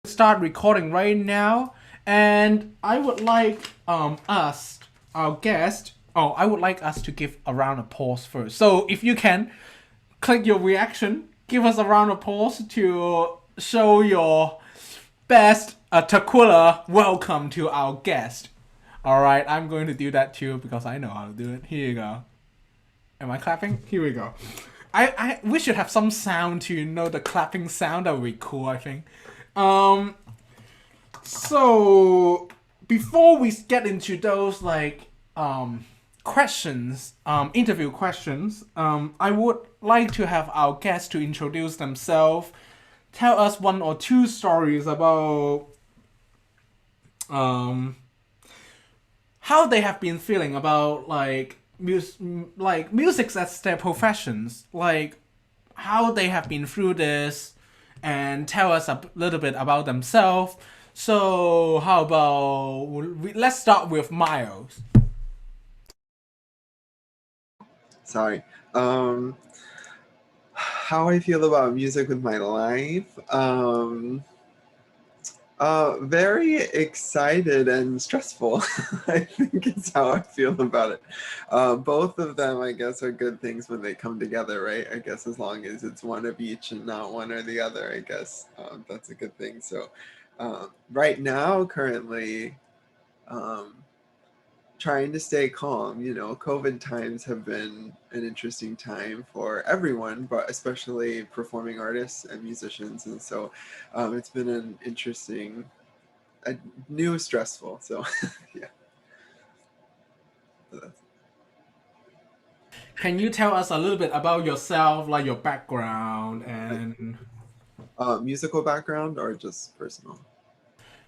Start recording right now, and I would like us, our guest. Oh, I would like us to give a round of applause first. So if you can, click your reaction, give us a round of applause to show your best Tequila welcome to our guest. All right, I'm going to do that too because I know how to do it. Here you go. Am I clapping? Here we go. We should have some sound to know the clapping sound. That would be cool. I think. Um, so before we get into those questions, interview questions, I would like to have our guests to introduce themselves, tell us one or two stories about um how they have been feeling about music as their professions, like how they have been through this, and tell us a little bit about themselves. So how about let's start with Miles. Sorry. How I feel about music with my life. Very excited and stressful, I think is how I feel about it. Both of them, I guess, are good things when they come together, right? I guess as long as it's one of each and not one or the other, I guess that's a good thing. So, right now, currently, um, trying to stay calm. COVID times have been an interesting time for everyone, but especially performing artists and musicians. And so it's been an interesting, a new stressful. So yeah. Can you tell us a little bit about yourself, like your background Like, and musical background or just personal?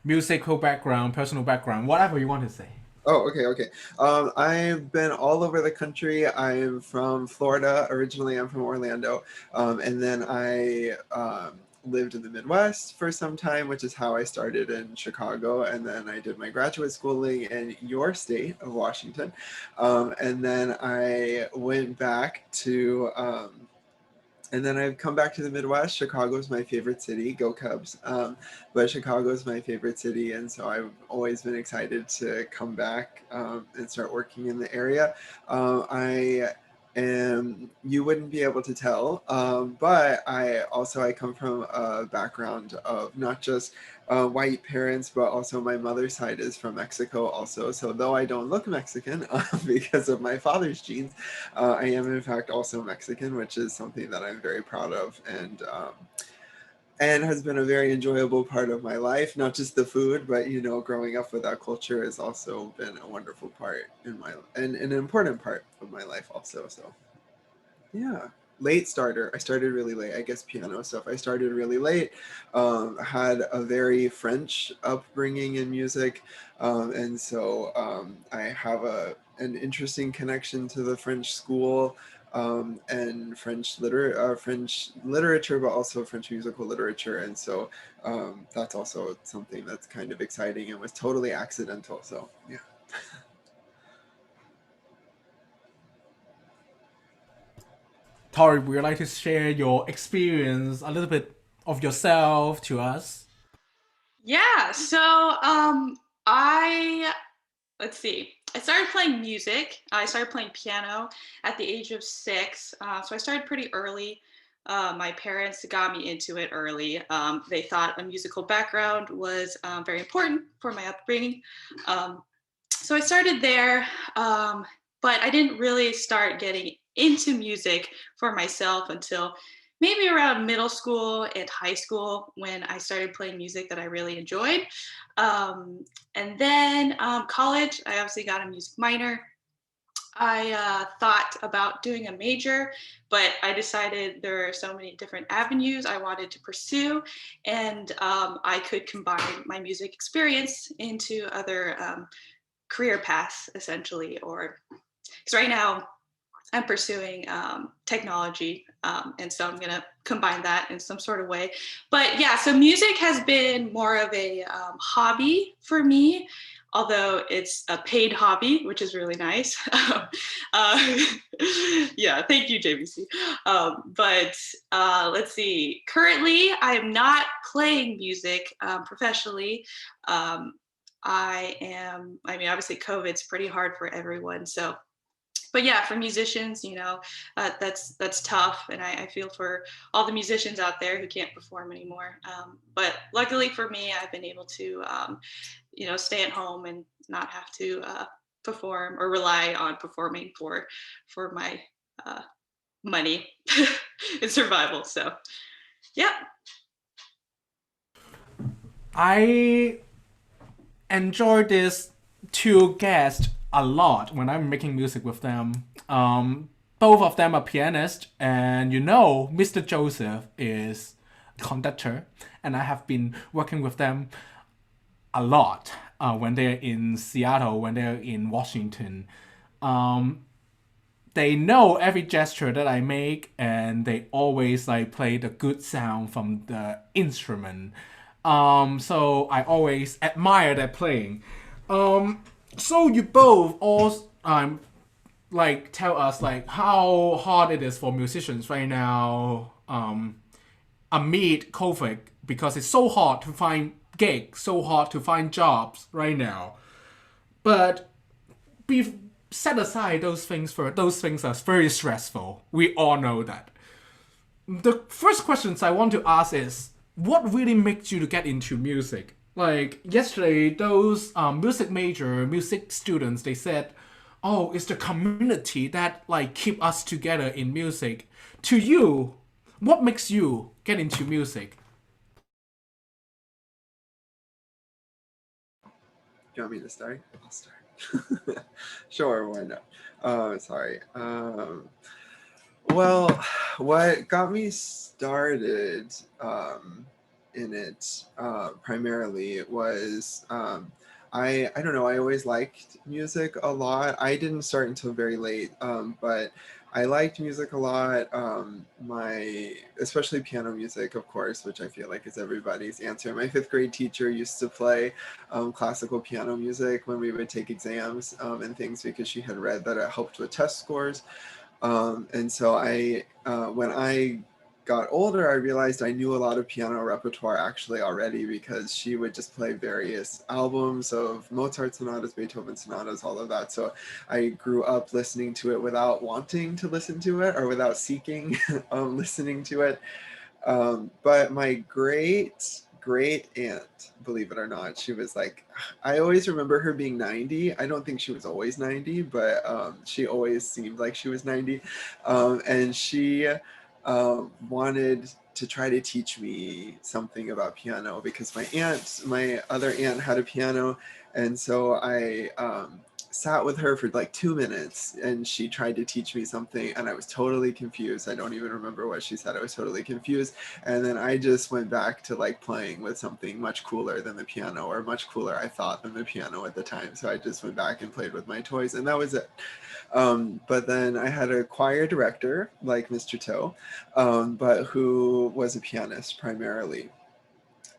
musical background, personal background, whatever you want to say? Oh, okay, okay. I've been all over the country. I'm from Florida originally. I'm from Orlando, and then I lived in the Midwest for some time, which is how I started in Chicago. And then I did my graduate schooling in your state of Washington, and then I went back to. And then I've come back to the Midwest. Chicago is my favorite city. Go Cubs! But Chicago is my favorite city, and so I've always been excited to come back and start working in the area. I am. You wouldn't be able to tell, but I come from a background of not just white parents, but also my mother's side is from Mexico also. So though I don't look Mexican because of my father's genes, I am in fact also Mexican, which is something that I'm very proud of, and has been a very enjoyable part of my life. Not just the food, but growing up with that culture has also been a wonderful part in my and an important part of my life also. So yeah. Late starter. I started really late. I guess piano stuff. I started really late. Had a very French upbringing in music, and so I have an interesting connection to the French school and French literature, but also French musical literature. And so that's also something that's kind of exciting and was totally accidental. So yeah. Tori, would you like to share your experience, a little bit of yourself to us? Yeah, I let's see. I started playing music. I started playing piano at the age of 6. So I started pretty early. My parents got me into it early. They thought a musical background was very important for my upbringing. Um, so I started there, but I didn't really start getting into music for myself until maybe around middle school and high school when I started playing music that I really enjoyed. And then college, I obviously got a music minor. I thought about doing a major, but I decided there are so many different avenues I wanted to pursue, and I could combine my music experience into other career paths, essentially. Or because right now I'm pursuing technology, and so I'm going to combine that in some sort of way. But yeah, so music has been more of a hobby for me. although it's a paid hobby, which is really nice. Yeah, thank you, JVC. But let's see. Currently, I am not playing music professionally. I mean, obviously, COVID's pretty hard for everyone. So, but yeah, for musicians, that's tough, and I feel for all the musicians out there who can't perform anymore. But luckily for me, I've been able to, stay at home and not have to perform or rely on performing for my uh, money and survival. So, yeah. I enjoy this two guests a lot when I'm making music with them. Both of them are pianists, and Mr. Joseph is conductor, and I have been working with them a lot when they're in Seattle, when they're in Washington. Um, they know every gesture that I make, and they always like play the good sound from the instrument. So I always admire their playing. So you both all like tell us like how hard it is for musicians right now amid COVID, because it's so hard to find gigs, so hard to find jobs right now. But be set aside those things for those things are very stressful. We all know that. The first questions I want to ask is what really makes you to get into music? Like yesterday, those music students, they said, "Oh, it's the community that like keep us together in music." To you, what makes you get into music? Do you want me to start? I'll start. Sure, why not? Sorry. Well, what got me started in it primarily was I don't know, I always liked music a lot. I didn't start until very late, but I liked music a lot. Especially piano music, of course, which I feel like is everybody's answer. My fifth grade teacher used to play classical piano music when we would take exams and things because she had read that it helped with test scores. And so when I got older, I realized I knew a lot of piano repertoire actually already because she would just play various albums of Mozart sonatas, Beethoven sonatas, all of that. So I grew up listening to it without wanting to listen to it or without seeking listening to it. But my great aunt, believe it or not, she was like, I always remember her being 90. I don't think she was always 90, but she always seemed like she was 90. And she wanted to try to teach me something about piano because my other aunt had a piano. And so I sat with her for like 2 minutes and she tried to teach me something and I was totally confused. I don't even remember what she said. I was totally confused. And then I just went back to like playing with something much cooler than the piano, or much cooler I thought than the piano at the time. So I just went back and played with my toys and that was it. But then I had a choir director like Mr. Toe, but who was a pianist primarily.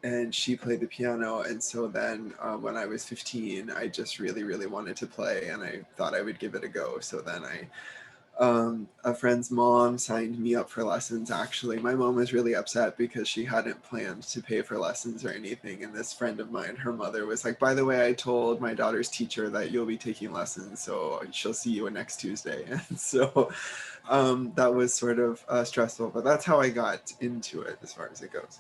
And she played the piano. And so then when I was 15, I just really, really wanted to play and I thought I would give it a go. So then a friend's mom signed me up for lessons. Actually, my mom was really upset because she hadn't planned to pay for lessons or anything. And this friend of mine, her mother was like, by the way, I told my daughter's teacher that you'll be taking lessons. So she'll see you next Tuesday. And so that was sort of stressful, but that's how I got into it as far as it goes.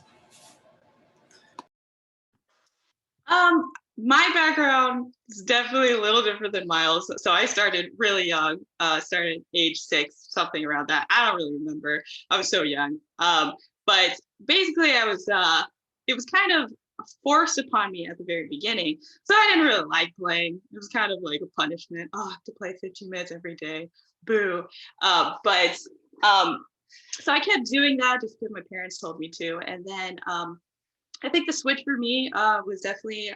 My background is definitely a little different than Miles. So I started really young, started age 6, something around that. I don't really remember. I was so young. But basically it was kind of forced upon me at the very beginning. So I didn't really like playing. It was kind of like a punishment. Oh, I have to play 15 minutes every day. Boo. But so I kept doing that just because my parents told me to. And then I think the switch for me was definitely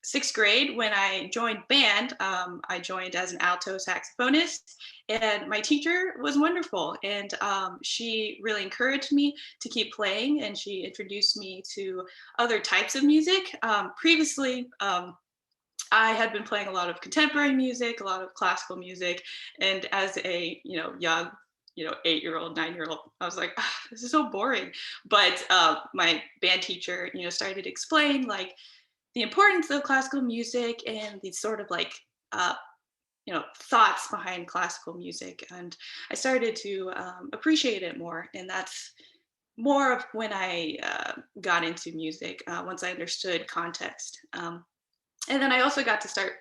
6th grade when I joined band. I joined as an alto saxophonist, and my teacher was wonderful. And she really encouraged me to keep playing, and she introduced me to other types of music. Previously, I had been playing a lot of contemporary music, a lot of classical music, and as a young 8-year-old, 9-year-old, I was like, ah, this is so boring. But my band teacher, started to explain like the importance of classical music and these sort of like uh, thoughts behind classical music, and I started to appreciate it more. And that's more of when I got into music once I understood context. And then I also got to start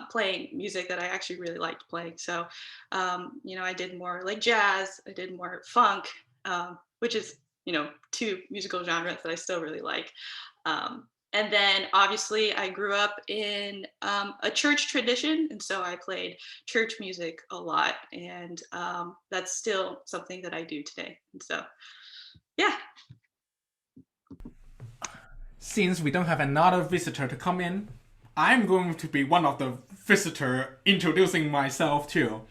playing music that I actually really liked playing. So, I did more like jazz, I did more funk, which is, two musical genres that I still really like. And then obviously I grew up in a church tradition. And so I played church music a lot. And that's still something that I do today. And so, yeah. Since we don't have another visitor to come in, I'm going to be one of the visitor introducing myself too.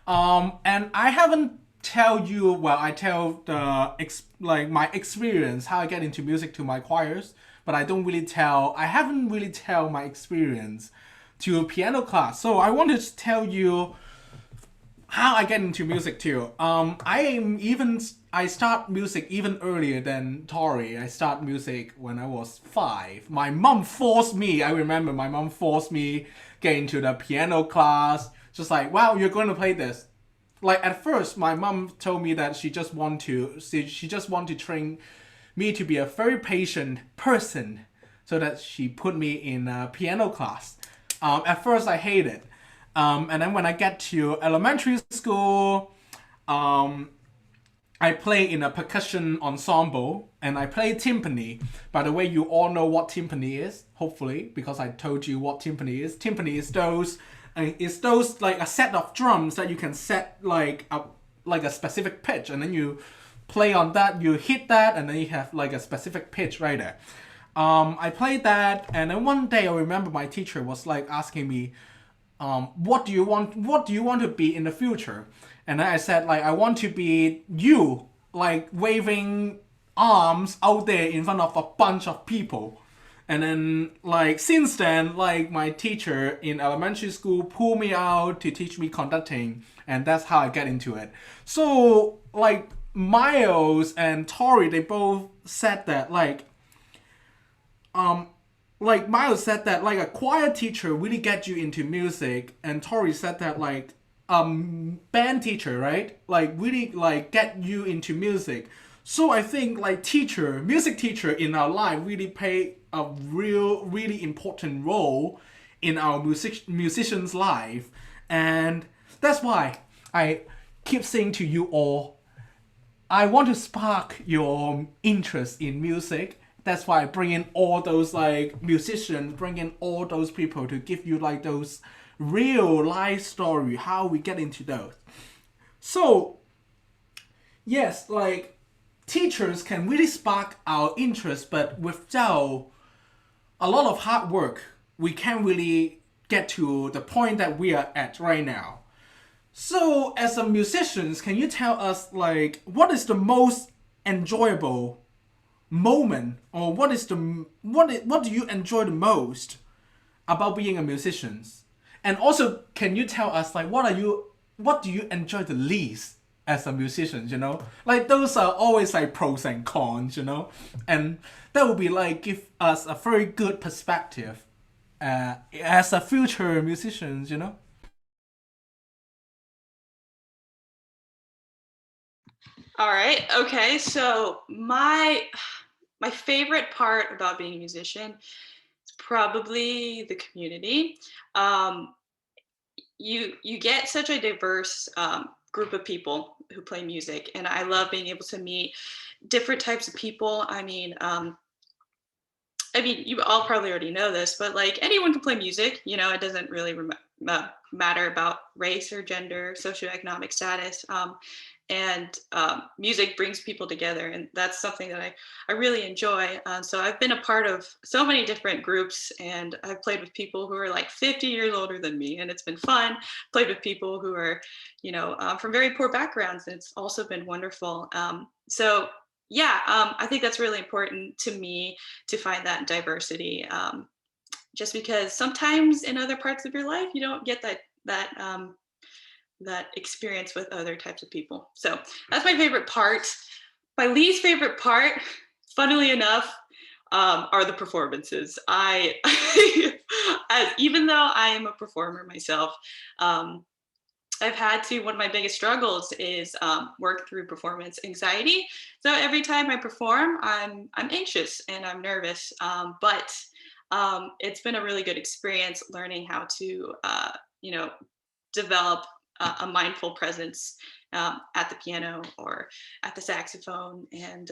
And I haven't tell you, well, I tell the like my experience how I get into music to my choirs, but I haven't really tell my experience to a piano class. So I wanted to tell you how I get into music too. I start music even earlier than Tori. I start music when I was 5. My mom forced me. I remember my mom forced me get into the piano class. Just like, wow, you're going to play this. Like at first, my mom told me that she just want to train me to be a very patient person, so that she put me in a piano class. At first, I hated it. And then when I get to elementary school, I play in a percussion ensemble and I play timpani. By the way, you all know what timpani is, hopefully, because I told you what timpani is. Timpani is those like a set of drums that you can set like a specific pitch, and then you play on that, you hit that, and then you have like a specific pitch right there. I played that, and then one day I remember my teacher was like asking me, what do you want to be in the future? And then I said, like, I want to be you, like waving arms out there in front of a bunch of people. And then, like, since then, like, my teacher in elementary school pulled me out to teach me conducting, and that's how I get into it. So, like, Miles and Tori, they both said that, like Miles said that like a choir teacher really get you into music, and Tori said that like band teacher, right, like really like get you into music. So I think like music teacher in our life really play a really important role in our musician's life, and that's why I keep saying to you all, I want to spark your interest in music. That's why I bring in all those like musicians, bring in all those people to give you like those real life story, how we get into those. So yes, like teachers can really spark our interest, but without a lot of hard work, we can't really get to the point that we are at right now. So as a musicians, can you tell us like what is the most enjoyable moment, or what do you enjoy the most about being a musician? And also, can you tell us like what do you enjoy the least as a musician, like those are always like pros and cons, and that would be like give us a very good perspective as a future musicians. All right. Okay. So my favorite part about being a musician is probably the community. Um, you get such a diverse group of people who play music, and I love being able to meet different types of people. I mean, you all probably already know this, but like anyone can play music. It doesn't really matter about race or gender, socioeconomic status. And music brings people together, and that's something that I really enjoy. So I've been a part of so many different groups, and I've played with people who are like 50 years older than me, and it's been fun. Played with people who are, from very poor backgrounds, and it's also been wonderful. So yeah, I think that's really important to me to find that diversity. just because sometimes in other parts of your life you don't get that experience with other types of people. So that's my favorite part. My least favorite part, funnily enough, are the performances. Even though I am a performer myself, um, I've had to. One of my biggest struggles is work through performance anxiety. So every time I perform, I'm anxious and I'm nervous. But it's been a really good experience learning how to you know develop a mindful presence at the piano or at the saxophone, and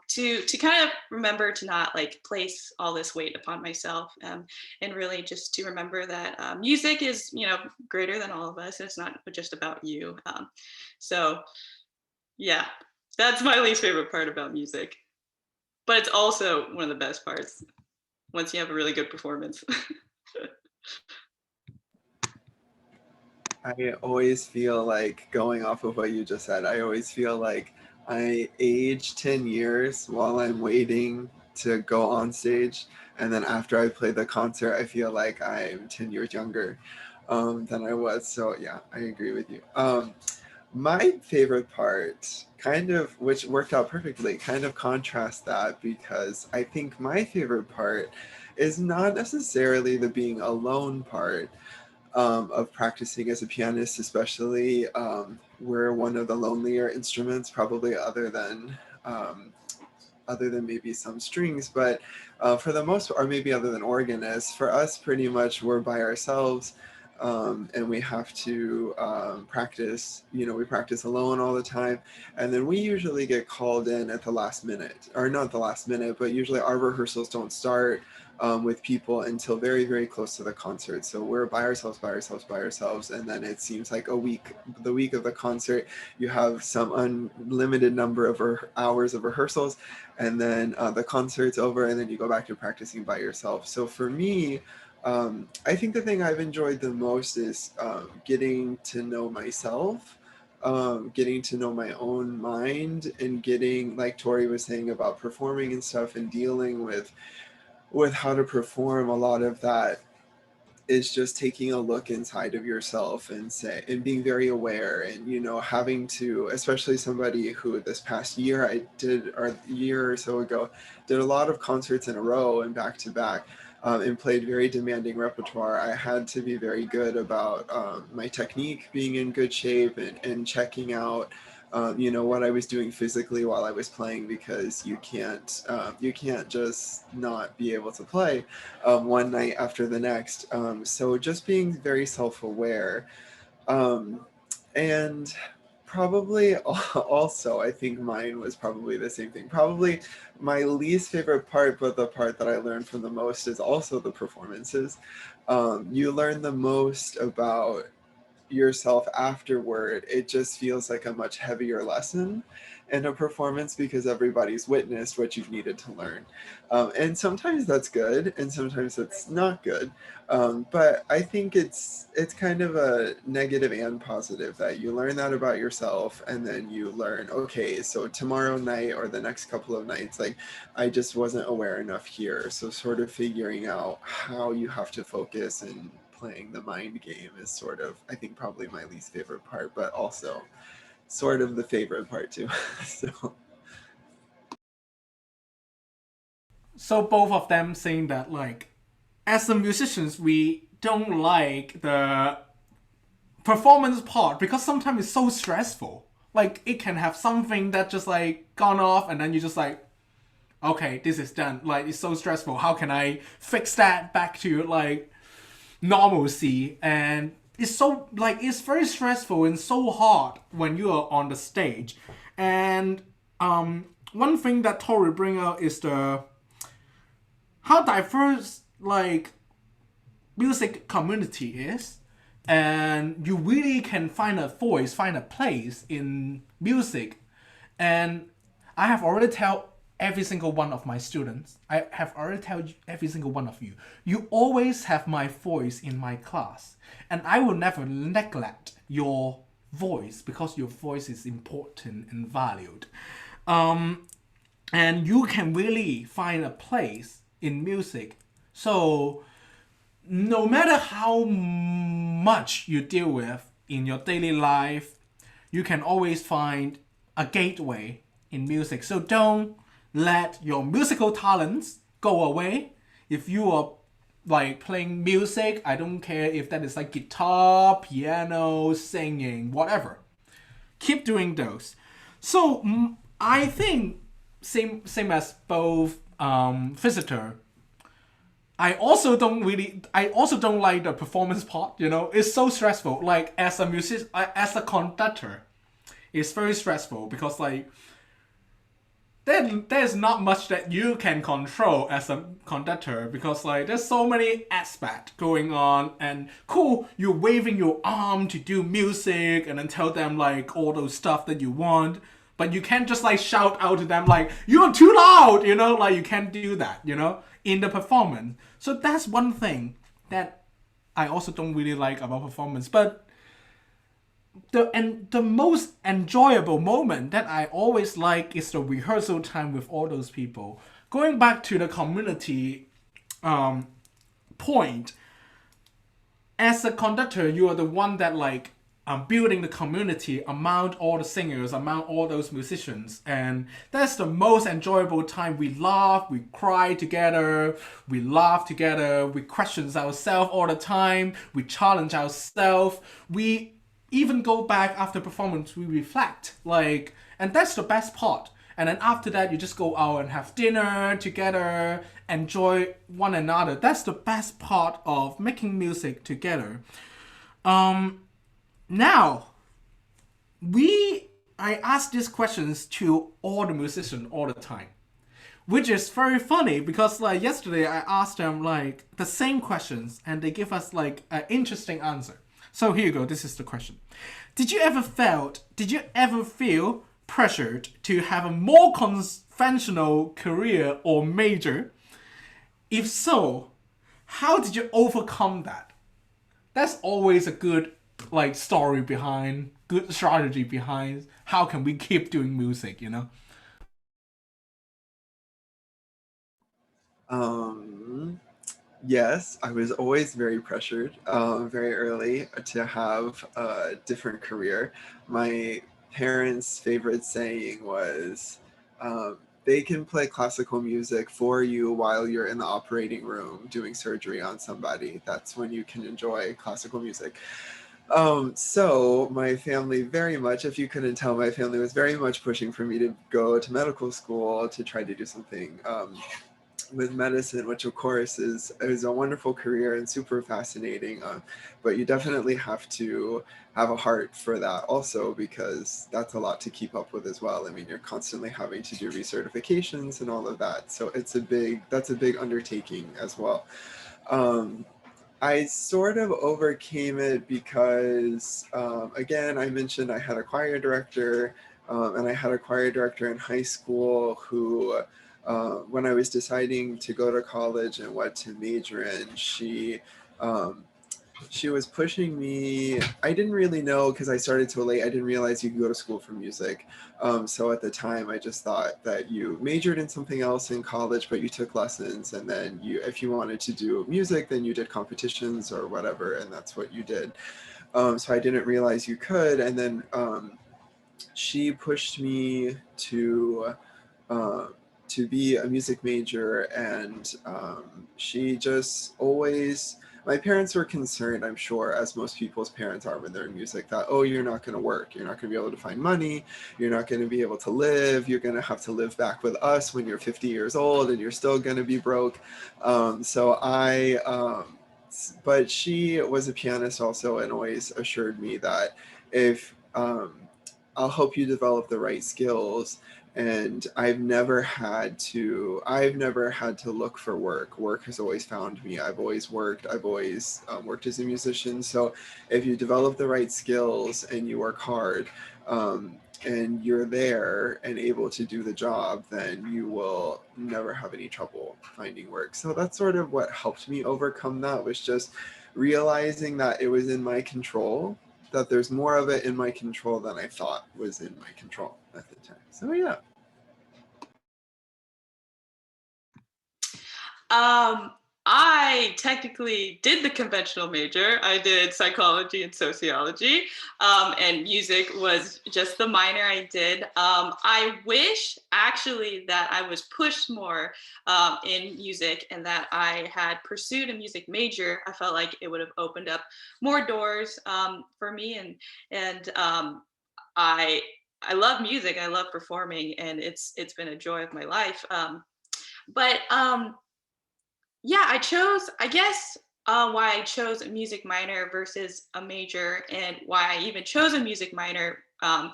to kind of remember to not like place all this weight upon myself, and really just to remember that music is greater than all of us. It's not just about you. So yeah, that's my least favorite part about music, but it's also one of the best parts once you have a really good performance. I always feel like, going off of what you just said, I always feel like I age 10 years while I'm waiting to go on stage. And then after I play the concert, I feel like I'm 10 years younger than I was. So, yeah, I agree with you. My favorite part, kind of, which worked out perfectly, kind of contrasts that, because I think my favorite part is not necessarily the being alone part of practicing as a pianist, especially. We're one of the lonelier instruments, probably other than maybe some strings, but for the most, or maybe other than organists, for us, pretty much we're by ourselves. And we have to practice, we practice alone all the time. And then we usually get called in at the last minute, or not the last minute, but usually our rehearsals don't start with people until very, very close to the concert. So we're by ourselves, by ourselves, by ourselves. And then it seems like the week of the concert, you have some unlimited number of hours of rehearsals, and then the concert's over, and then you go back to practicing by yourself. So for me, I think the thing I've enjoyed the most is getting to know myself, getting to know my own mind, and getting, like Tori was saying about performing and stuff, and dealing with how to perform. A lot of that is just taking a look inside of yourself and being very aware, and having to, especially somebody who this past year I did, or a year or so ago, did a lot of concerts in a row and back to back, and played very demanding repertoire. I had to be very good about my technique being in good shape, and checking out what I was doing physically while I was playing, because you can't just not be able to play one night after the next. So just being very self-aware, um, and probably also, I think mine was probably the same thing. Probably my least favorite part, but the part that I learned from the most, is also the performances. You learn the most about yourself afterward. It just feels like a much heavier lesson in a performance, because everybody's witnessed what you've needed to learn. And sometimes that's good, and sometimes it's not good. But I think it's kind of a negative and positive, that you learn that about yourself, and then you learn, okay, so tomorrow night or the next couple of nights, like, I just wasn't aware enough here. So sort of figuring out how you have to focus, and playing the mind game is sort of, I think, probably my least favorite part, but also sort of the favorite part too. So So both of them saying that, like, as the musicians, we don't like the performance part because sometimes it's so stressful. Like, it can have something that just like gone off, and then you just like, okay, this is done. Like, it's so stressful. How can I fix that back to like normalcy? And it's so, like, it's very stressful and so hard when you are on the stage. And one thing that Tori bring out is the how diverse, like, music community is, and you really can find a voice, find a place in music. And I have already tell every single one of my students, I have already tell every single one of you, you always have my voice in my class, and I will never neglect your voice, because your voice is important and valued. And you can really find a place in music. So no matter how much you deal with in your daily life, you can always find a gateway in music. So don't let your musical talents go away. If you are like playing music, I don't care if that is like guitar, piano, singing, whatever. Keep doing those. So I think same as both visitor. I also don't like the performance part. You know, it's so stressful. Like as a musician, as a conductor, it's very stressful because like there's not much that you can control as a conductor because like there's so many aspects going on. And cool, you're waving your arm to do music and then tell them like all those stuff that you want, but you can't just like shout out to them like you're too loud, you know, like you can't do that, you know, in the performance. So that's one thing that I also don't really like about performance. But the most enjoyable moment that I always like is the rehearsal time with all those people. Going back to the community um, point, as a conductor, you are the one that like building the community among all the singers, among all those musicians, and that's the most enjoyable time. We laugh, we cry together, we laugh together, we question ourselves all the time, we challenge ourselves, we even go back after performance, we reflect, like, and that's the best part. And then after that, you just go out and have dinner together, enjoy one another. That's the best part of making music together. Now, I ask these questions to all the musicians all the time, which is very funny because like yesterday I asked them like the same questions and they give us like an interesting answer. So here you go. This is the question. Did you ever feel pressured to have a more conventional career or major? If so, how did you overcome that? That's always a good like story behind, good strategy behind how can we keep doing music, you know? Um, yes, I was always very pressured, very early to have a different career. My parents' favorite saying was, they can play classical music for you while you're in the operating room doing surgery on somebody. That's when you can enjoy classical music. So my family very much, if you couldn't tell, my family was very much pushing for me to go to medical school to try to do something with medicine, which of course is a wonderful career and super fascinating. But you definitely have to have a heart for that also because that's a lot to keep up with as well. I mean, you're constantly having to do recertifications and all of that. So that's a big undertaking as well. Um, I sort of overcame it because, again, I mentioned I had a choir director, and I had a choir director in high school who, when I was deciding to go to college and what to major in, um, she was pushing me. I didn't really know because I started so late. I didn't realize you could go to school for music. So at the time, I just thought that you majored in something else in college, but you took lessons, and then if you wanted to do music, then you did competitions or whatever, and that's what you did. So I didn't realize you could, and then she pushed me uh, to be a music major, and she just always. My parents were concerned, I'm sure, as most people's parents are when they're in music, that, oh, you're not going to work. You're not going to be able to find money. You're not going to be able to live. You're going to have to live back with us when you're 50 years old and you're still going to be broke. But she was a pianist also and always assured me that if I'll help you develop the right skills. And I've never had to look for work. Work has always found me. I've always worked as a musician. So if you develop the right skills and you work hard, and you're there and able to do the job, then you will never have any trouble finding work. So that's sort of what helped me overcome that, was just realizing that it was in my control, that there's more of it in my control than I thought was in my control at the time. So yeah. Um, I technically did the conventional major. I did psychology and sociology, and music was just the minor I did. I wish actually that I was pushed more in music and that I had pursued a music major. I felt like it would have opened up more doors for me, and I I love music. I love performing, and it's been a joy of my life. But yeah, I guess why I chose a music minor versus a major, and why I even chose a music minor on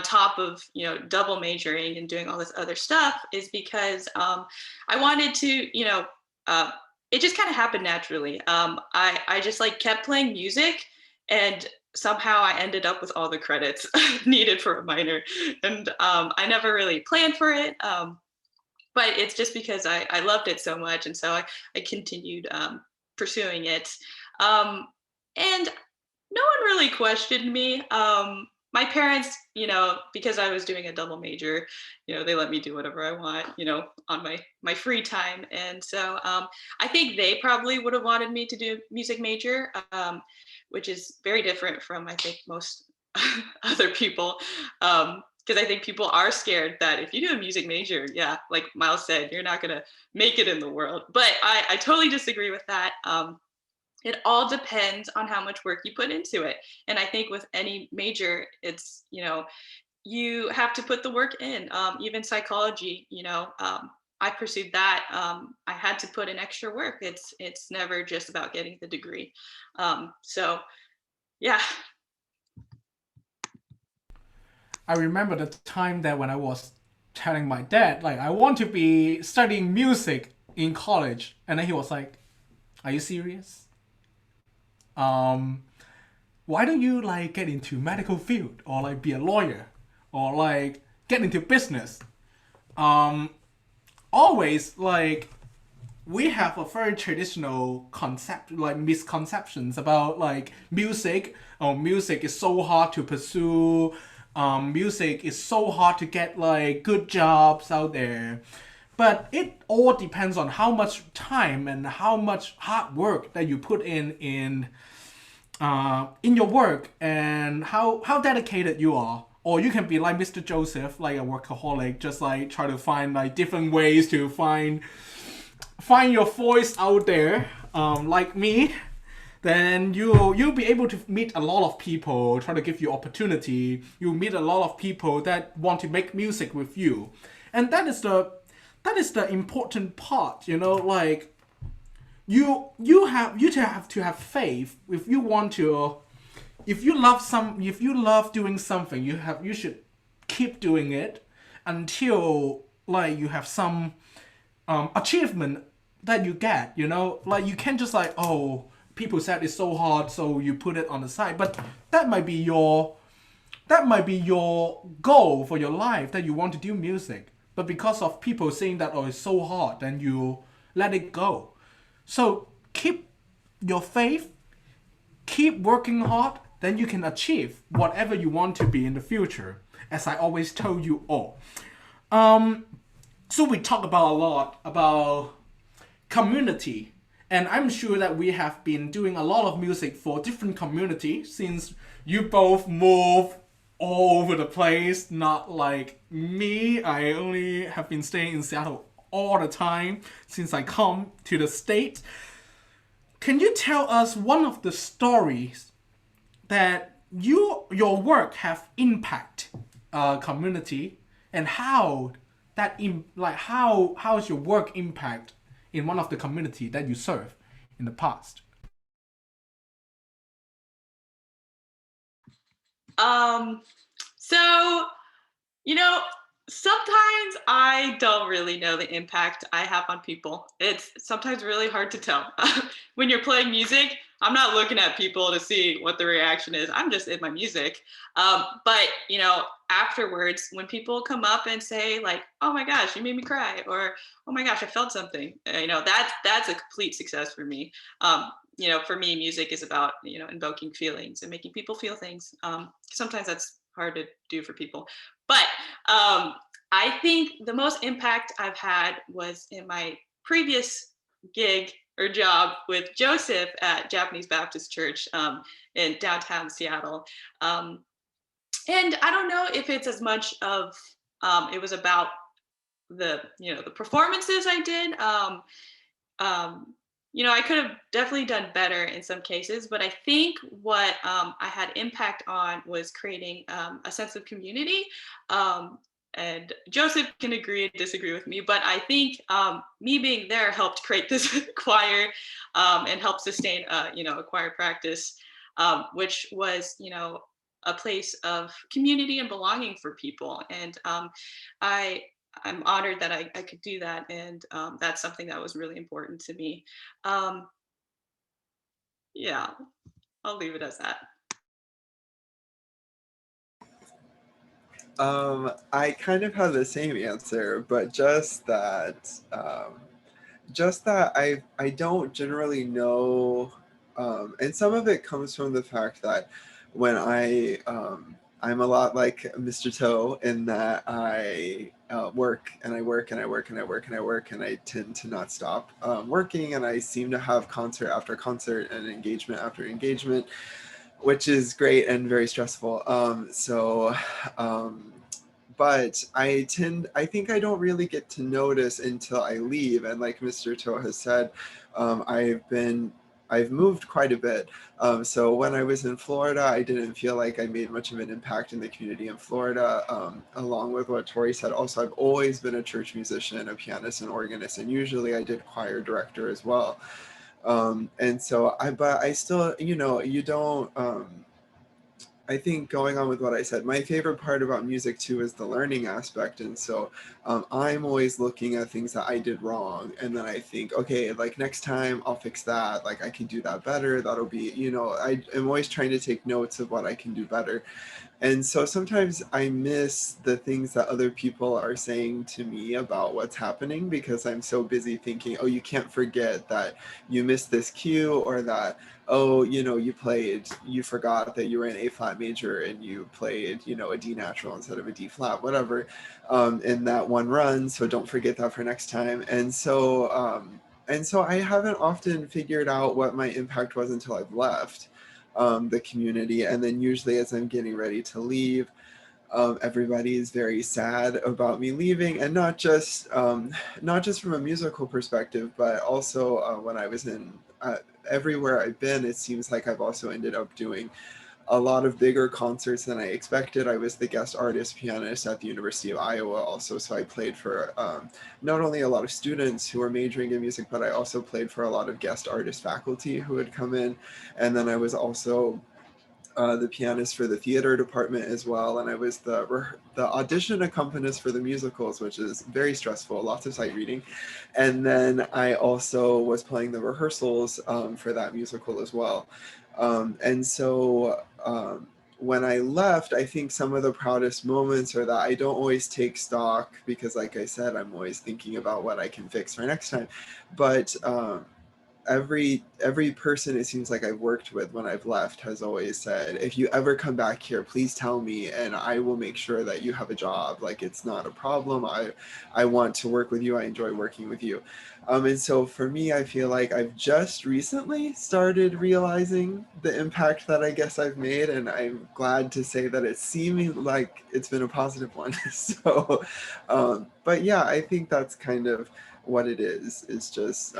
top of, double majoring and doing all this other stuff is because I wanted to, uh, it just kind of happened naturally. I just like kept playing music, and somehow I ended up with all the credits needed for a minor. And I never really planned for it. But it's just because I loved it so much, and so I continued pursuing it. Um, and no one really questioned me. My parents, because I was doing a double major, they let me do whatever I want, on my free time. And so I think they probably would have wanted me to do music major, which is very different from, I think, most other people. Because I think people are scared that if you do a music major, yeah, like Miles said, you're not gonna make it in the world. But I totally disagree with that. It all depends on how much work you put into it. And I think with any major, it's, you have to put the work in. Even psychology, I pursued that. I had to put in extra work. It's never just about getting the degree. So yeah. I remember the time that when I was telling my dad, like, I want to be studying music in college, and then he was like, "Are you serious? Um, why don't you like get into medical field or like be a lawyer or like get into business?" Um, Always like we have a very traditional concept, like misconceptions about like music. Oh, music is so hard to pursue. Music is so hard to get like good jobs out there. But it all depends on how much time and how much hard work that you put in your work, and how dedicated you are. Or you can be like Mr. Joseph, like a workaholic, just like try to find like different ways to find your voice out there, like me. Then you'll be able to meet a lot of people, try to give you opportunity. You'll meet a lot of people that want to make music with you, and that is the important part. Like you have to have faith if you want to. If you love doing something, you should keep doing it until like you have some achievement that you get. Like you can't just like, oh, people said it's so hard, so you put it on the side. But that might be your goal for your life, that you want to do music. But because of people saying that, oh, it's so hard, then you let it go. So keep your faith, keep working hard, then you can achieve whatever you want to be in the future, as I always told you all. So we talk about a lot about community, and I'm sure that we have been doing a lot of music for different communities, since you both move all over the place, not like me. I only have been staying in Seattle all the time since I come to the States. Can you tell us one of the stories that your work have impact community, and how how's your work impact in one of the community that you serve in the past? Um, so, you know, sometimes I don't really know the impact I have on people. It's sometimes really hard to tell. When you're playing music, I'm not looking at people to see what the reaction is. I'm just in my music. But, afterwards, when people come up and say like, "Oh my gosh, you made me cry," or "Oh my gosh, I felt something," that's a complete success for me. For me, music is about, invoking feelings and making people feel things. Sometimes that's hard to do for people. But I think the most impact I've had was in my previous gig or job with Joseph at Japanese Baptist Church in downtown Seattle. And I don't know if it's as much of it was about the the performances I did. I could have definitely done better in some cases, but I think what I had impact on was creating a sense of community. And Joseph can agree and disagree with me, but I think me being there helped create this choir and help sustain, a choir practice, which was, a place of community and belonging for people. And I I'm honored that I could do that, and that's something that was really important to me. Um, yeah, I'll leave it as that. I kind of have the same answer, but just that I don't generally know, and some of it comes from the fact that when I'm a lot like Mr. Toe in that I work and I work and I work and I work and I work and I tend to not stop working, and I seem to have concert after concert and engagement after engagement, which is great and very stressful. Um, but I think I don't really get to notice until I leave. And like Mr. To has said, um, I've been, I've moved quite a bit. So when I was in Florida, I didn't feel like I made much of an impact in the community in Florida. Along with what Tori said, also, I've always been a church musician, a pianist and organist, and usually I did choir director as well. And so but I still, you don't, I think going on with what I said, my favorite part about music too is the learning aspect. And so I'm always looking at things that I did wrong. And then I think, okay, like next time I'll fix that. Like I can do that better. That'll be, I am always trying to take notes of what I can do better. And so sometimes I miss the things that other people are saying to me about what's happening because I'm so busy thinking, oh, you can't forget that you missed this cue, or that, oh, you forgot that you were in A flat major and you played, a D natural instead of a D flat, whatever, in that one run. So don't forget that for next time. And so I haven't often figured out what my impact was until I've left the community. And then usually as I'm getting ready to leave, everybody is very sad about me leaving, and not just from a musical perspective, but also when I was in everywhere I've been, it seems like I've also ended up doing a lot of bigger concerts than I expected. I was the guest artist pianist at the University of Iowa also, so I played for not only a lot of students who were majoring in music, but I also played for a lot of guest artist faculty who would come in. And then I was also the pianist for the theater department as well, and I was the audition accompanist for the musicals, which is very stressful, lots of sight reading. And then I also was playing the rehearsals for that musical as well. And so when I left, I think some of the proudest moments are that I don't always take stock because, like I said, I'm always thinking about what I can fix for next time. But every person it seems like I've worked with when I've left has always said, if you ever come back here, please tell me and I will make sure that you have a job. Like, it's not a problem. I want to work with you. I enjoy working with you. And so for me, I feel like I've just recently started realizing the impact that I guess I've made, and I'm glad to say that it's seeming like it's been a positive one. But yeah, I think that's kind of what it is. It's just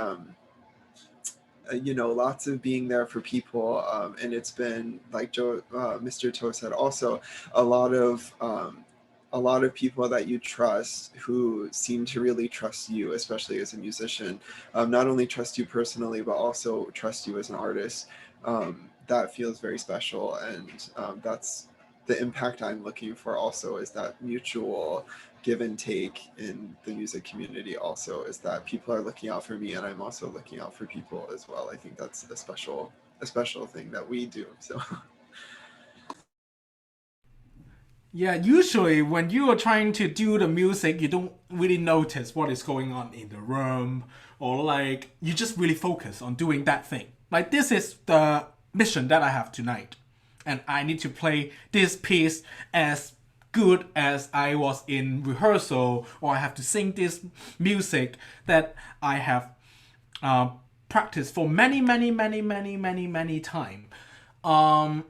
lots of being there for people, and it's been like Mr. To said also, a lot of people that you trust who seem to really trust you, especially as a musician, not only trust you personally but also trust you as an artist. That feels very special, and that's the impact I'm looking for also, is that mutual give and take in the music community also, is that people are looking out for me and I'm also looking out for people as well. I think that's a special thing that we do. So Yeah, usually when you are trying to do the music, you don't really notice what is going on in the room, or like you just really focus on doing that thing. Like, this is the mission that I have tonight, and I need to play this piece as good as I was in rehearsal, or I have to sing this music that I have uh, practice for many time. Um,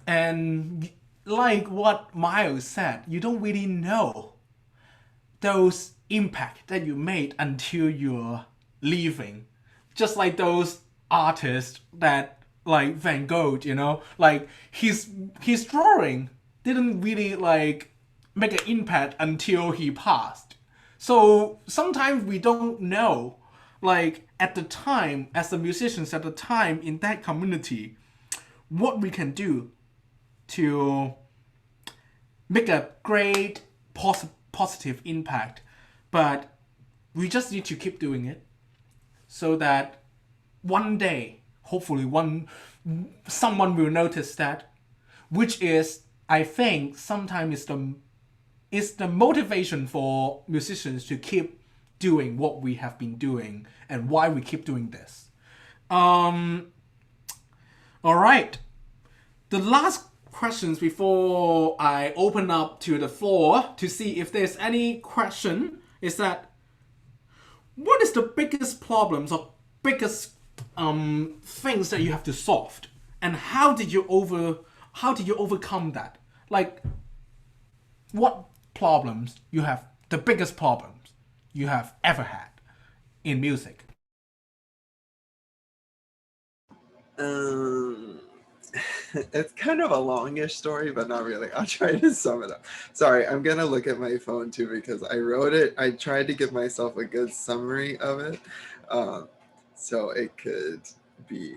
and like what Miles said, you don't really know those impact that you made until you're leaving. Just like those artists that like Van Gogh, like his drawing didn't really like make an impact until he passed. So sometimes we don't know, like at the time, as the musicians at the time in that community, what we can do to make a great positive impact. But we just need to keep doing it so that one day, hopefully, someone will notice that, which is, I think, sometimes is the motivation for musicians to keep doing what we have been doing and why we keep doing this. All right. The last questions before I open up to the floor to see if there's any question is that what is the biggest problems or biggest things that you have to solve, and how did you overcome that? Like, what problems you have, the biggest problems you have ever had in music? It's kind of a longish story, but not really. I'll try to sum it up. Sorry, I'm gonna look at my phone too because I wrote it. I tried to give myself a good summary of it, so it could be.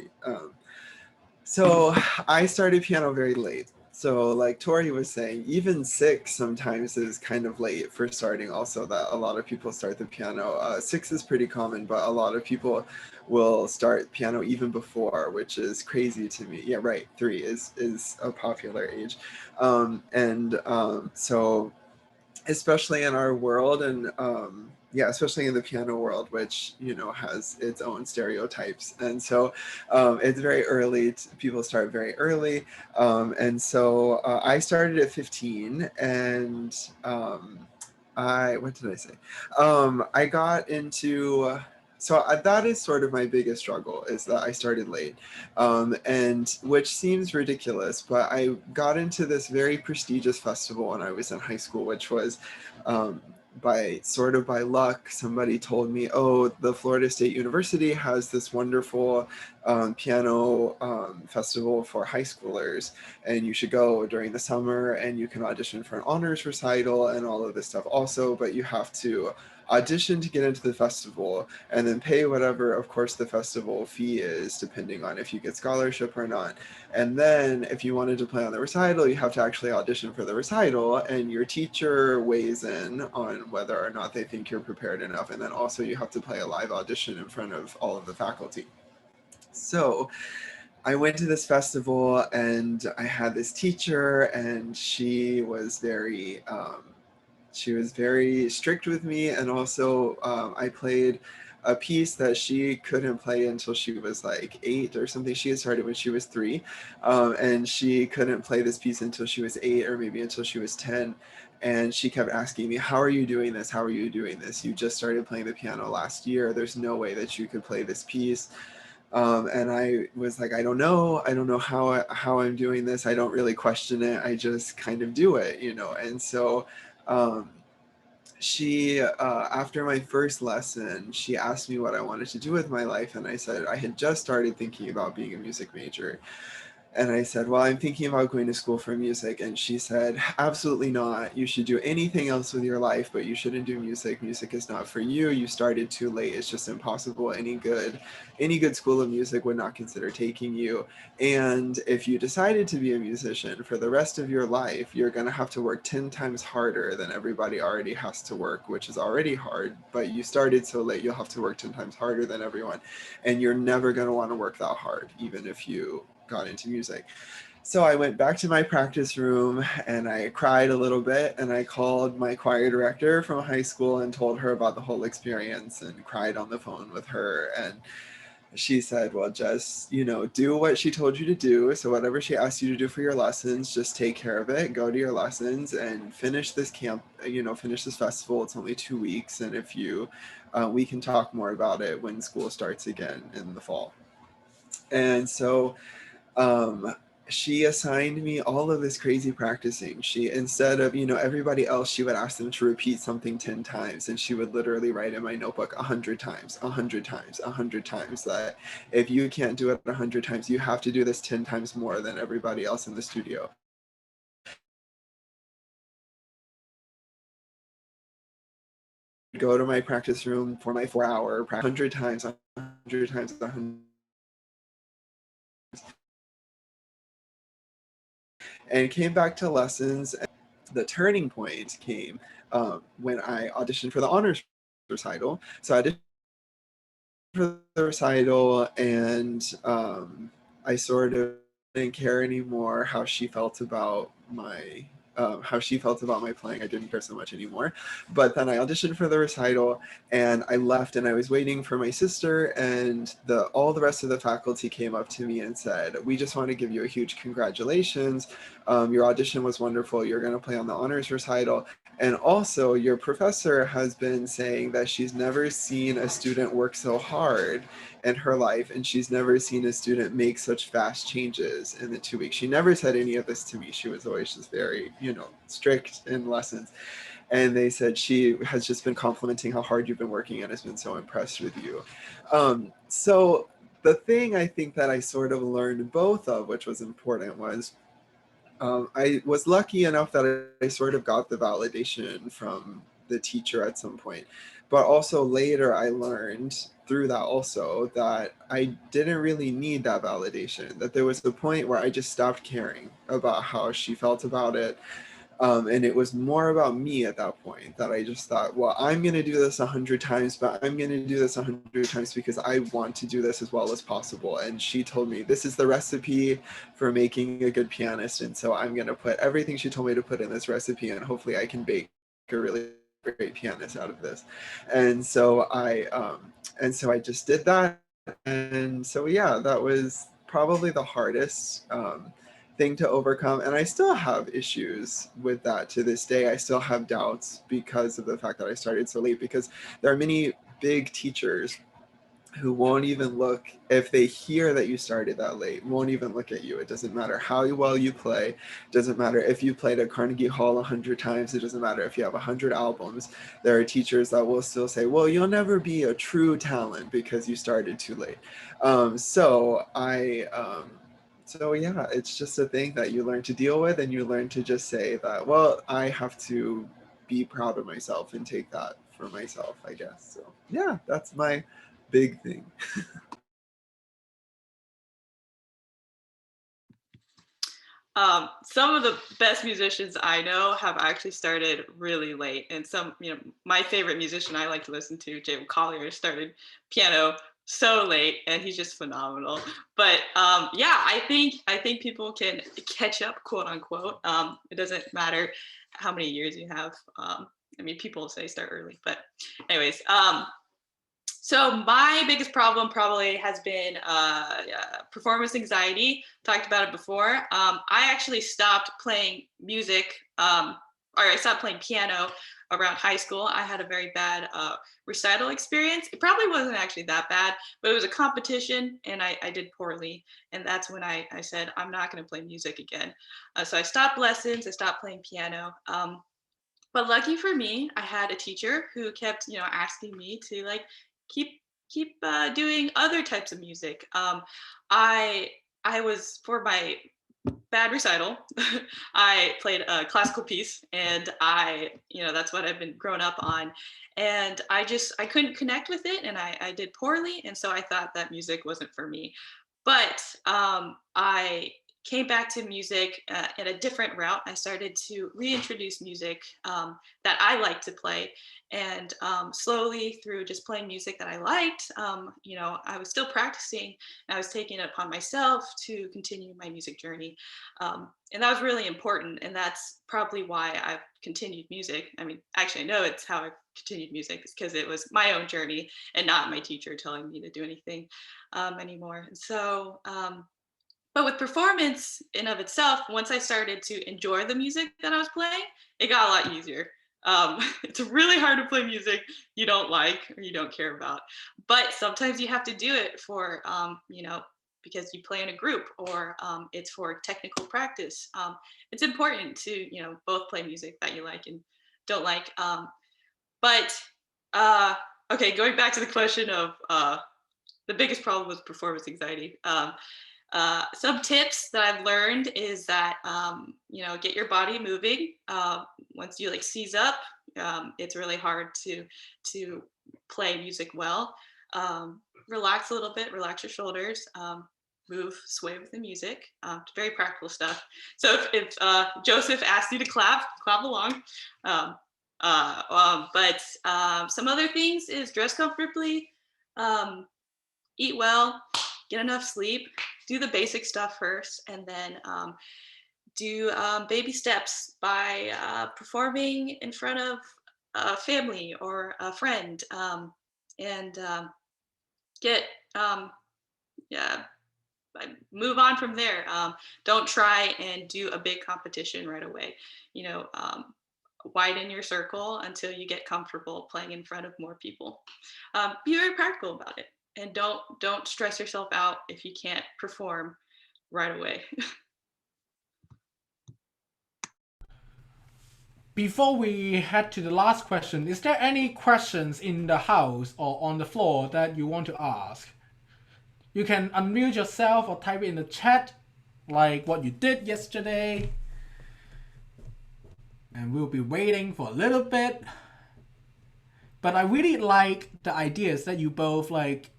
So I started piano very late. So like Tori was saying, even 6 sometimes is kind of late for starting. Also, that a lot of people start the piano. 6 is pretty common, but a lot of people will start piano even before, which is crazy to me. Yeah, right. 3 is a popular age, so especially in our world and yeah, especially in the piano world, which has its own stereotypes, and so it's very early. People start very early, and so I started at 15, and what did I say? I got into. So that is sort of my biggest struggle, is that I started late, and which seems ridiculous, but I got into this very prestigious festival when I was in high school, which was by luck. Somebody told me, oh, the Florida State University has this wonderful piano festival for high schoolers, and you should go during the summer, and you can audition for an honors recital and all of this stuff also, but you have to audition to get into the festival and then pay whatever, of course, the festival fee is, depending on if you get scholarship or not. And then if you wanted to play on the recital, you have to actually audition for the recital, and your teacher weighs in on whether or not they think you're prepared enough. And then also you have to play a live audition in front of all of the faculty. So I went to this festival, and I had this teacher, and she was very strict with me. And also I played a piece that she couldn't play until she was like 8 or something. She had started when she was 3, and she couldn't play this piece until she was 8, or maybe until she was 10. And she kept asking me, how are you doing this? How are you doing this? You just started playing the piano last year. There's no way that you could play this piece. And I was like, I don't know how I'm doing this. I don't really question it. I just kind of do it, And so she, after my first lesson, she asked me what I wanted to do with my life. And I said, I had just started thinking about being a music major. And I said, well, I'm thinking about going to school for music. And she said, absolutely not. You should do anything else with your life, but you shouldn't do music. Music is not for you. You started too late. It's just impossible. Any good school of music would not consider taking you. And if you decided to be a musician for the rest of your life, you're going to have to work 10 times harder than everybody already has to work, which is already hard. But you started so late, you'll have to work 10 times harder than everyone. And you're never going to want to work that hard, even if you got into music. So I went back to my practice room, and I cried a little bit, and I called my choir director from high school and told her about the whole experience, and cried on the phone with her. And she said, well, just, do what she told you to do. So whatever she asked you to do for your lessons, just take care of it, go to your lessons, and finish this camp, finish this festival. It's only 2 weeks. And if you we can talk more about it when school starts again in the fall. And so um, she assigned me all of this crazy practicing. She, instead of, everybody else, she would ask them to repeat something 10 times, and she would literally write in my notebook 100 times, 100 times, 100 times, that if you can't do it 100 times, you have to do this 10 times more than everybody else in the studio. Go to my practice room for my 4-hour practice 100 times, 100 times, 100, and came back to lessons. The turning point came when I auditioned for the honors recital. So I auditioned for the recital, and I sort of didn't care anymore how she felt about my playing. I didn't care so much anymore. But then I auditioned for the recital, and I left, and I was waiting for my sister, and all the rest of the faculty came up to me and said, "We just want to give you a huge congratulations. Your audition was wonderful. You're going to play on the honors recital. And also, your professor has been saying that she's never seen a student work so hard in her life, and she's never seen a student make such fast changes in the 2 weeks." She never said any of this to me. She was always just very, strict in lessons. And they said she has just been complimenting how hard you've been working and has been so impressed with you. So the thing I think that I sort of learned both of, which was important, was I was lucky enough that I sort of got the validation from the teacher at some point. But also later, I learned through that also that I didn't really need that validation, that there was a point where I just stopped caring about how she felt about it. And it was more about me at that point, that I just thought, well, I'm going to do this 100 times, but I'm going to do this 100 times because I want to do this as well as possible. And she told me, this is the recipe for making a good pianist. And so I'm going to put everything she told me to put in this recipe, and hopefully I can bake a really great pianist out of this. And so I just did that. And so, yeah, that was probably the hardest thing to overcome. And I still have issues with that to this day. I still have doubts because of the fact that I started so late, because there are many big teachers who won't even look, if they hear that you started that late, won't even look at you. It doesn't matter how well you play. It doesn't matter if you played at Carnegie Hall 100 times. It doesn't matter if you have 100 albums. There are teachers that will still say, well, you'll never be a true talent because you started too late. So yeah, it's just a thing that you learn to deal with, and you learn to just say that, well, I have to be proud of myself and take that for myself, I guess. So yeah, that's my big thing. Some of the best musicians I know have actually started really late, and some, my favorite musician I like to listen to, Jay Collier, started piano so late, and he's just phenomenal. But yeah, I think people can catch up, quote unquote. It doesn't matter how many years you have. I mean, people say start early, but anyways. So my biggest problem probably has been performance anxiety. Talked about it before. I actually stopped playing music, or I stopped playing piano around high school. I had a very bad recital experience. It probably wasn't actually that bad, but it was a competition, and I did poorly. And that's when I said, I'm not going to play music again. So I stopped lessons. I stopped playing piano. But lucky for me, I had a teacher who kept, asking me to like keep doing other types of music. I I was, for my bad recital, I played a classical piece, and that's what I've been growing up on, and I couldn't connect with it, and I did poorly, and so I thought that music wasn't for me. But I came back to music in a different route. I started to reintroduce music that I like to play, and slowly, through just playing music that I liked, I was still practicing, and I was taking it upon myself to continue my music journey. And that was really important, and that's probably why I've continued music. I mean, actually, I know it's how I've continued music, is because it was my own journey and not my teacher telling me to do anything anymore. And so, but with performance in of itself, once I started to enjoy the music that I was playing, it got a lot easier. It's really hard to play music you don't like or you don't care about, but sometimes you have to do it for, because you play in a group or it's for technical practice. It's important to, both play music that you like and don't like. But uh, okay, going back to the question of the biggest problem with performance anxiety. Some tips that I've learned is that get your body moving. Once you like seize up, it's really hard to play music well. Relax a little bit, relax your shoulders, move, sway with the music. Very practical stuff. So if Joseph asked you to clap, clap along. Um, but some other things is dress comfortably. Um, Eat well, get enough sleep, do the basic stuff first, and then do baby steps by performing in front of a family or a friend, and get yeah, move on from there. Don't try and do a big competition right away. You know, widen your circle until you get comfortable playing in front of more people. Be very practical about it, and don't stress yourself out if you can't perform right away. Before we head to the last question, is there any questions in the house or on the floor that you want to ask? You can unmute yourself or type it in the chat, like what you did yesterday. And we'll be waiting for a little bit. But I really like the ideas that you both like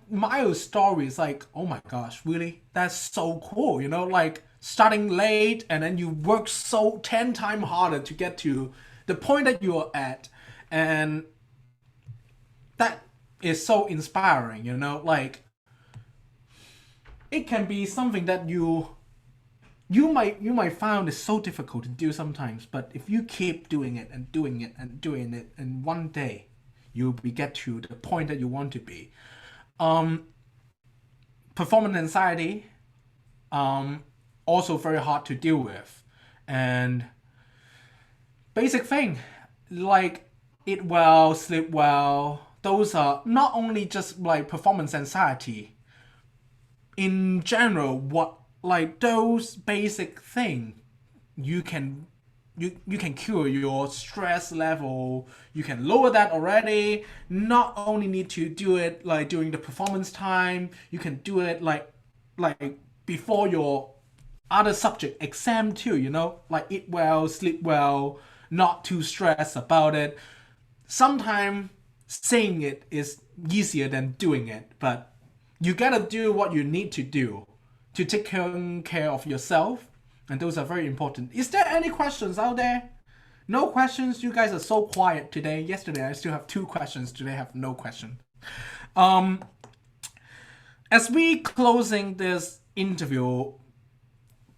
Miles' stories. Like, oh my gosh, really? That's so cool, like starting late and then you work so 10 times harder to get to the point that you are at. And that is so inspiring, like it can be something that you might find it so difficult to do sometimes, but if you keep doing it and doing it and doing it, and one day you'll get to the point that you want to be. Performance anxiety, also very hard to deal with, and basic thing like eat well, sleep well. Those are not only just like performance anxiety. In general, what like those basic thing, you can you can cure your stress level. You can lower that already. Not only need to do it like during the performance time, you can do it like before your other subject exam too. Like eat well, sleep well, not too stressed about it. Sometimes saying it is easier than doing it, but you gotta do what you need to do to take care of yourself, and those are very important. Is there any questions out there? No questions. You guys are so quiet today. Yesterday I still have 2 questions. Today I have no question. Um, as we closing this interview,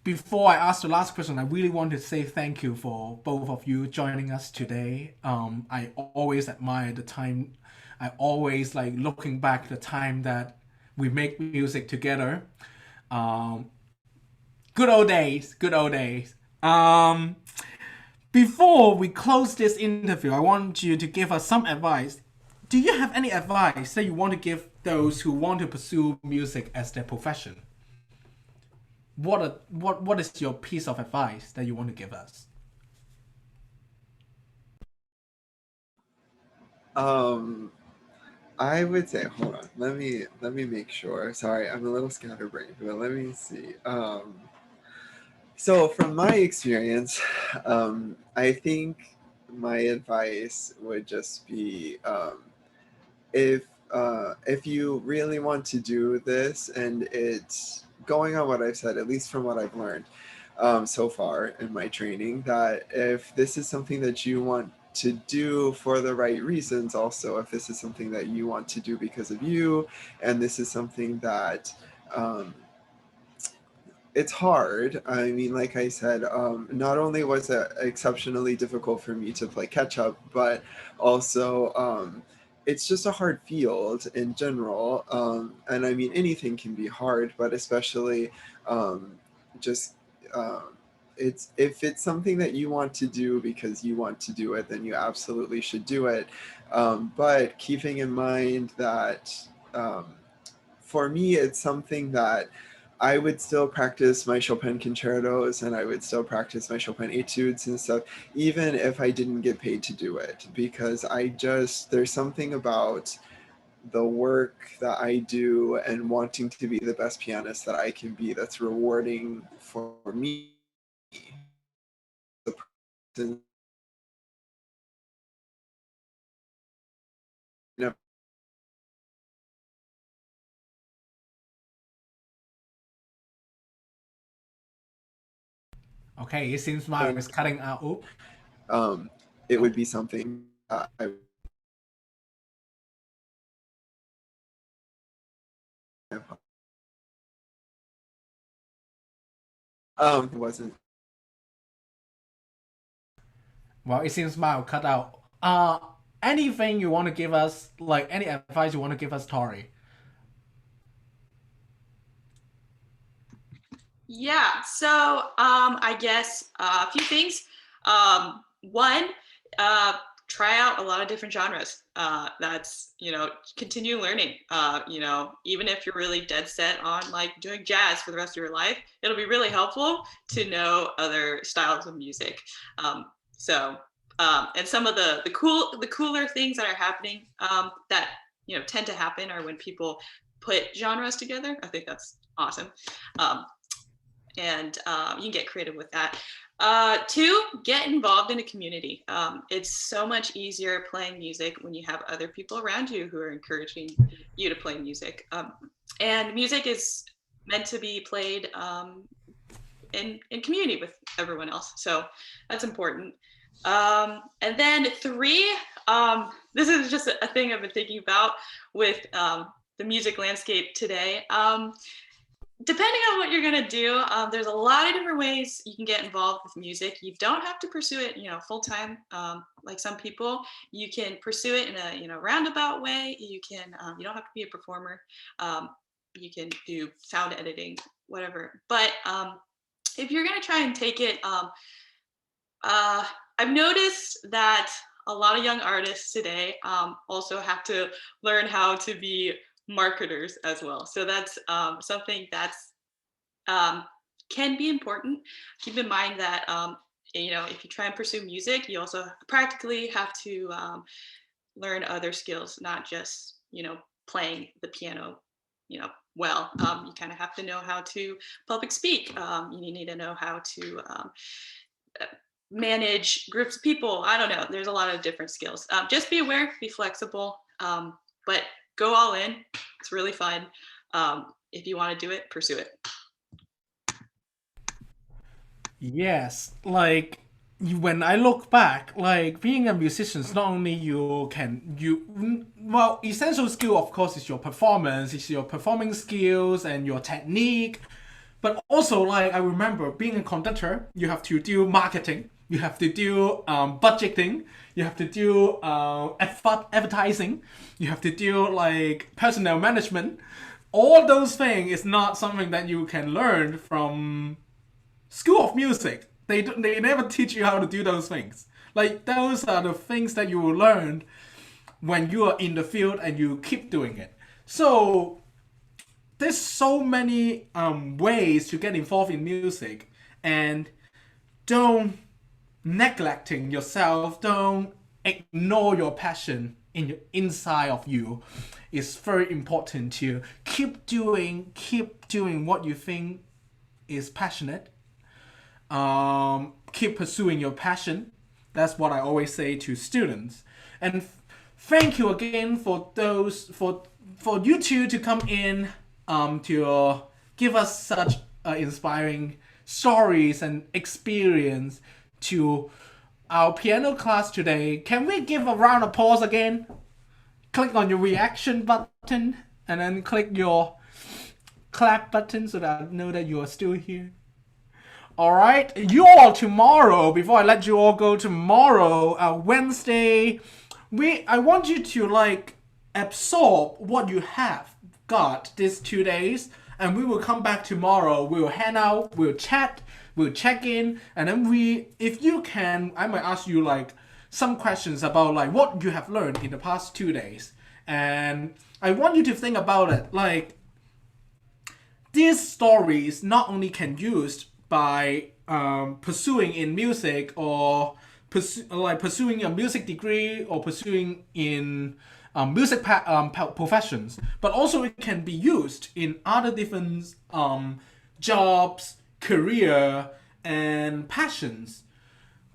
before I ask the last question, I really want to say thank you for both of you joining us today. I always admire the time. I always like looking back the time that we make music together. Um, Good old days. Good old days. Before we close this interview, I want you to give us some advice. Do you have any advice that you want to give those who want to pursue music as their profession? What is your piece of advice that you want to give us? I would say, hold on, let me make sure. Sorry, I'm a little scatterbrained, but let me see. So from my experience, I think my advice would just be, if you really want to do this, and it's going on what I've said, at least from what I've learned so far in my training, that if this is something that you want to do for the right reasons, also if this is something that you want to do because of you, and this is something that um, it's hard. I mean, like I said, not only was it exceptionally difficult for me to play catch up, but also it's just a hard field in general. And I mean, anything can be hard, but especially um, just um, it's if it's something that you want to do because you want to do it, then you absolutely should do it. But keeping in mind that um, for me, it's something that I would still practice my Chopin concertos and I would still practice my Chopin etudes and stuff, even if I didn't get paid to do it, because there's something about the work that I do and wanting to be the best pianist that I can be that's rewarding for me. The person, you know, Okay, it seems Mario is cutting out. Oop. um, it would be something I wasn't. Well, it seems Mario cut out. Anything you want to give us, like any advice you want to give us, Tori? Yeah, so I guess a few things. One, try out a lot of different genres. That's, continue learning. Even if you're really dead set on like doing jazz for the rest of your life, it'll be really helpful to know other styles of music. So, and some of the cooler things that are happening that tend to happen are when people put genres together. I think that's awesome. And you can get creative with that. Two, get involved in a community. It's so much easier playing music when you have other people around you who are encouraging you to play music. And music is meant to be played in community with everyone else. So that's important. And then three, this is just a thing I've been thinking about with the music landscape today. Depending on what you're gonna do, there's a lot of different ways you can get involved with music. You don't have to pursue it, full time, like some people. You can pursue it in a roundabout way. You can, you don't have to be a performer. You can do sound editing, whatever. But if you're gonna try and take it, I've noticed that a lot of young artists today also have to learn how to be marketers as well. So that's something that's can be important. Keep in mind that if you try and pursue music, you also practically have to learn other skills, not just playing the piano well. You kind of have to know how to public speak. You need to know how to manage groups of people. I don't know. There's a lot of different skills. Just be aware, be flexible, but go all in. It's really fun. If you want to do it, pursue it. Yes, like when I look back, like being a musician is not only well, essential skill of course is your performance, is your performing skills and your technique, but also like I remember being a conductor, you have to do marketing, you have to do budgeting, you have to do advertising, you have to do like personnel management. All those things is not something that you can learn from School of Music. They never teach you how to do those things. Like those are the things that you will learn when you are in the field and you keep doing it. So there's so many ways to get involved in music, and don't neglecting yourself, don't ignore your passion in your inside of you. It's very important to keep doing what you think is passionate. Keep pursuing your passion. That's what I always say to students. And thank you again for you two to come in to give us such inspiring stories and experience to our piano class today. Can we give a round of applause again? Click on your reaction button and then click your clap button so that I know that you are still here. Alright, you all tomorrow, before I let you all go tomorrow, Wednesday, I want you to like absorb what you have got these 2 days and we will come back tomorrow. We will hang out, we'll chat, we'll check in, and then if you can, I might ask you like some questions about like what you have learned in the past 2 days, and I want you to think about it like these stories not only can used by pursuing in music or pursuing a music degree or pursuing in professions, but also it can be used in other different jobs, career, and passions.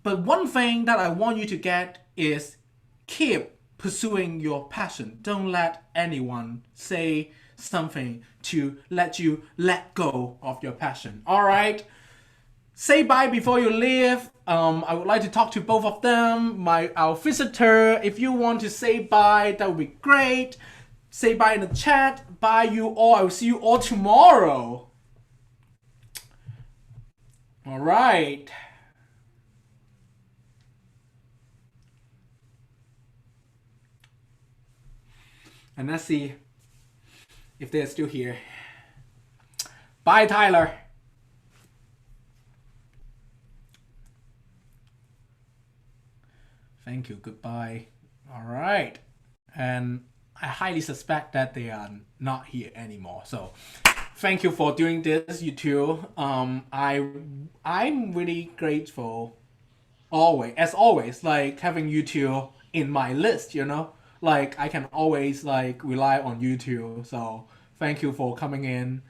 But one thing that I want you to get is keep pursuing your passion. Don't let anyone say something to let you let go of your passion. All right? Say bye before you leave. I would like to talk to both of them. Our visitor, if you want to say bye, that would be great. Say bye in the chat. Bye you all. I will see you all tomorrow. All right. And let's see if they're still here. Bye, Tyler. Thank you. Goodbye. All right. And I highly suspect that they are not here anymore. So thank you for doing this, you two. I'm really grateful as always, like having you two in my list, you know? Like I can always like rely on you two. So thank you for coming in.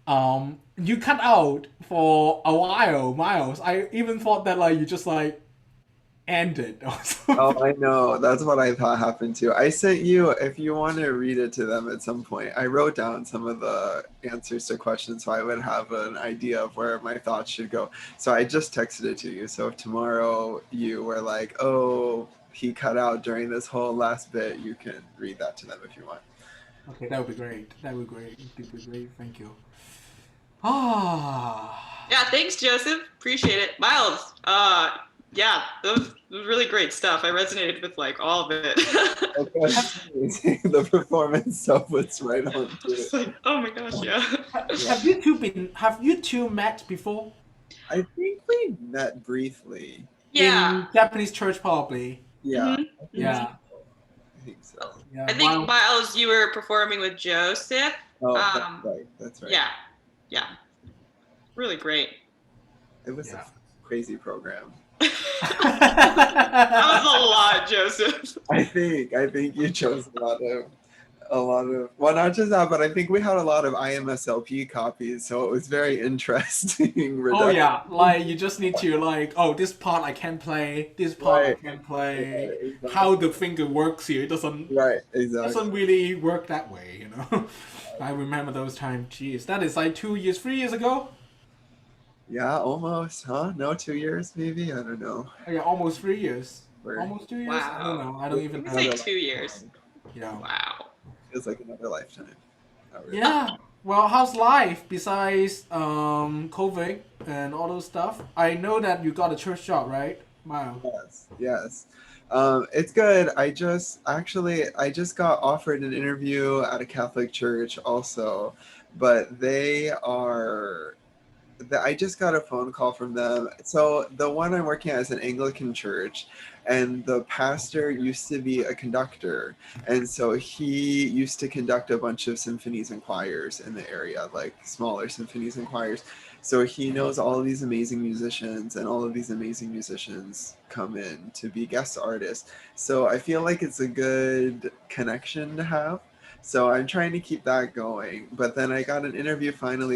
You cut out for a while, Miles. I even thought that like you just like ended. Oh, I know. That's what I thought happened too. I sent you, if you want to read it to them at some point, I wrote down some of the answers to questions so I would have an idea of where my thoughts should go. So I just texted it to you. So if tomorrow you were like, oh, he cut out during this whole last bit, you can read that to them if you want. Okay, that would be great. That would be great. That would be great. Thank you. Ah. Yeah, thanks, Joseph. Appreciate it. Miles, yeah, that was really great stuff. I resonated with like all of it. Okay. The performance stuff was right on. Just like, oh my gosh, yeah. Have you two met before? I think we met briefly. Yeah. In Japanese church, probably. Yeah. Mhm. Yeah. I think so. Yeah. I think Miles, you were performing with Joseph. Oh, that's right. That's right. Yeah, yeah, really great. It was a crazy program. That was a lot, Joseph. I think you chose a lot of well, not just that, but I think we had a lot of IMSLP copies, so it was very interesting. Oh yeah, like you just need to like, oh, this part I can play, this part I can play. Right, exactly. How the finger works here, it doesn't really work that way, you know. I remember those times. Jeez, that is like 3 years ago. Yeah, almost, huh? No, 2 years maybe. I don't know. Oh, yeah, almost 3 years. We're- Almost 2 years. Wow. I don't know. I don't even It's know. like 2 years. Yeah. Wow. Feels like another lifetime. Not really. Yeah. Well, how's life besides COVID and all those stuff? I know that you got a church job, right? Wow. Yes. It's good. I just got offered an interview at a Catholic church also, but I just got a phone call from them. So the one I'm working at is an Anglican church, and the pastor used to be a conductor. And so he used to conduct a bunch of symphonies and choirs in the area, like smaller symphonies and choirs. So he knows all of these amazing musicians, and all of these amazing musicians come in to be guest artists. So I feel like it's a good connection to have. So I'm trying to keep that going. But then I got an interview finally